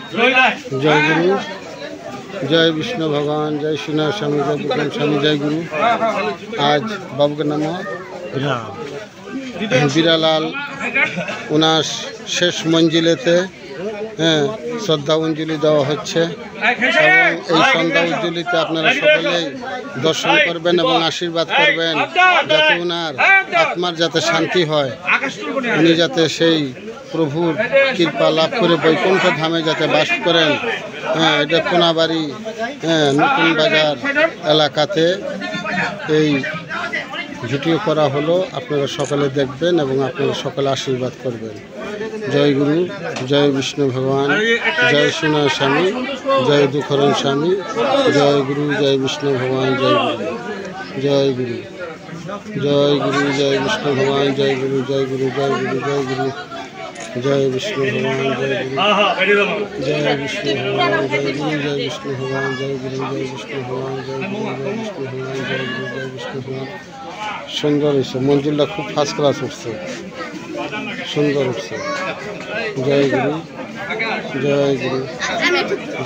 जय गुरु, जय विष्णु भगवान, जय श्रीनाथ स्वामी, जय विक्रम स्वामी, जय गुरु। आज बाबू का नाम বিরালাল ওনার শেষ মঞ্জিলেতে শ্রদ্ধা অঞ্জলি দেওয়া হচ্ছে এবং এই সন্ধ্যা অঞ্জলিতে আপনারা সকলেই দর্শন করবেন এবং আশীর্বাদ করবেন যাতে ওনার আত্মার যাতে শান্তি হয়, উনি যাতে সেই প্রভুর কৃপা লাভ করে বৈকুণ্ঠ ধামে যাতে বাস করেন। এটা কোনাবাড়ি নতুন বাজার এলাকাতে এই ভিডিও করা হলো। আপনারা সকলে দেখবেন এবং আপনারা সকলে আশীর্বাদ করবেন। জয় গুরু, জয় বিষ্ণু ভগবান, জয় শ্রীনাথ স্বামী, জয় দুঃখরণ স্বামী, জয় গুরু, জয় বিষ্ণু ভগবান, জয় গুরু, জয় গুরু, জয় গুরু, জয় বিষ্ণু ভগবান, জয় গুরু, জয় গুরু, জয় গুরু, জয় গুরু, জয় বিষ্ণু ভগবান, জয় গুরু, জয় বিষ্ণু ভগবান, জয় গুরু, জয় বিষ্ণু ভগবান, জয় গুরু, জয় বিষ্ণু ভগবান, জয় গুরু, জয় বিষ্ণু ভগবান, জয় গুরু, জয় বিষ্ণু ভগবান। সুন্দর হয়েছে, মঞ্জিলটা খুব ফার্স্ট ক্লাস উঠছে, সুন্দর উঠছে। জয় গুরু, জয় গুরু,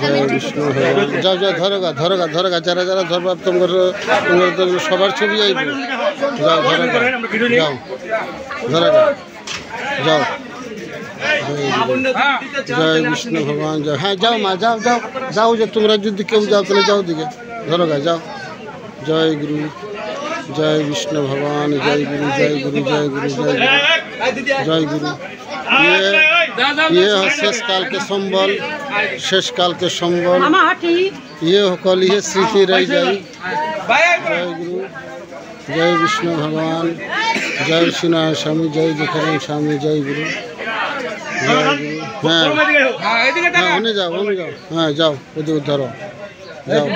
জয় বিষ্ণু ভগবান। যাও যাও, ধরোগা ধরোগা ধরোগা, যারা যারা ধরবা তোমার সবার ছবি আইব। যাও ধরোগা, যাও ধরোগা, যাও। জয় বিষ্ণু ভগবান, জয়। হ্যাঁ যাও মা, যাও যাও যাও, যে তোমরা যদি কেউ যাও তাহলে যাও দিকে, ধরোগা, যাও। জয় গুরু, जय विष्णु भगवान, जय गुरु, जय गुरु, जय गुरु, जय गुरु, जय गुरु। ये शेष काल के संबल, शेष काल के संबल, ये कल ये स्मृति रह जाए। जय गुरु, जय विष्णु भगवान, जय श्रीनाथ स्वामी, जय दुखराम स्वामी, जय गुरु, जय गुरु। हाँ हाँ, उन्हें जाओ, उन्हें जाओ, हाँ जाओ, उधर धरो, जाओ।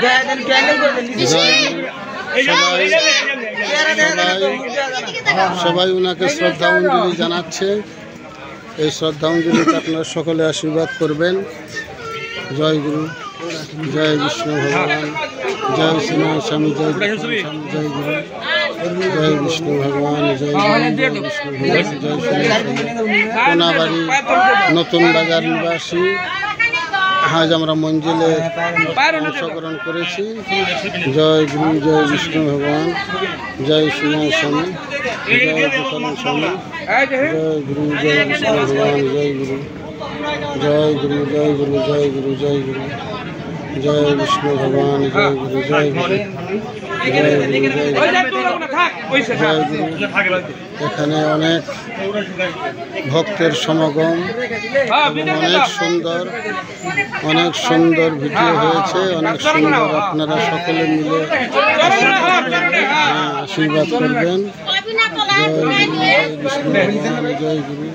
সবাই ওনাকে শ্রদ্ধাঞ্জলি জানাচ্ছে। এই শ্রদ্ধাঞ্জলিতে আপনারা সকলে আশীর্বাদ করবেন। জয় গুরু, জয় বিষ্ণু ভগবান, জয় শ্রীনাথ স্বামী, জয় স্বামী, জয় গুরু, জয় বিষ্ণু ভগবান, জয় গুরু, জয় বিষ্ণু ভগবান, জয় শ্রীনাথ স্বামী। কোনাবাড়ি নতুন বাজার নিবাসী আজ আমরা মঞ্জিলে অংশগ্রহণ করেছি। জয় গুরু, জয় বিষ্ণু ভগবান, জয় শ্রীনাথ স্বামী, জয় দুঃখরণ স্বামী, জয় গুরু, জয় বিষ্ণু ভগবান, জয় গুরু, জয় গুরু, জয় গুরু, জয় গুরু, জয় গুরু, জয় বিষ্ণু ভগবান, জয় গুরু, জয় গুরু, জয় গুরু, জয় গুরু। এখানে অনেক ভক্তের সমাগম, অনেক সুন্দর ভিডিও হয়েছে, অনেক সুন্দর। আপনারা সকলে মিলে আশীর্বাদ করবেন। জয় গুরু, জয় বিষ্ণু ভগবান, জয় গুরু,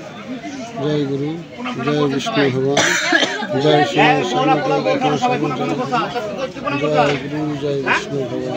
জয় গুরু, জয় বিষ্ণু ভগবান, জয় শ্রী স্বামী, জয় বিষ্ণু স্বামী, জয় গুরু, জয় গুরু, জয় বিষ্ণু ভগবান।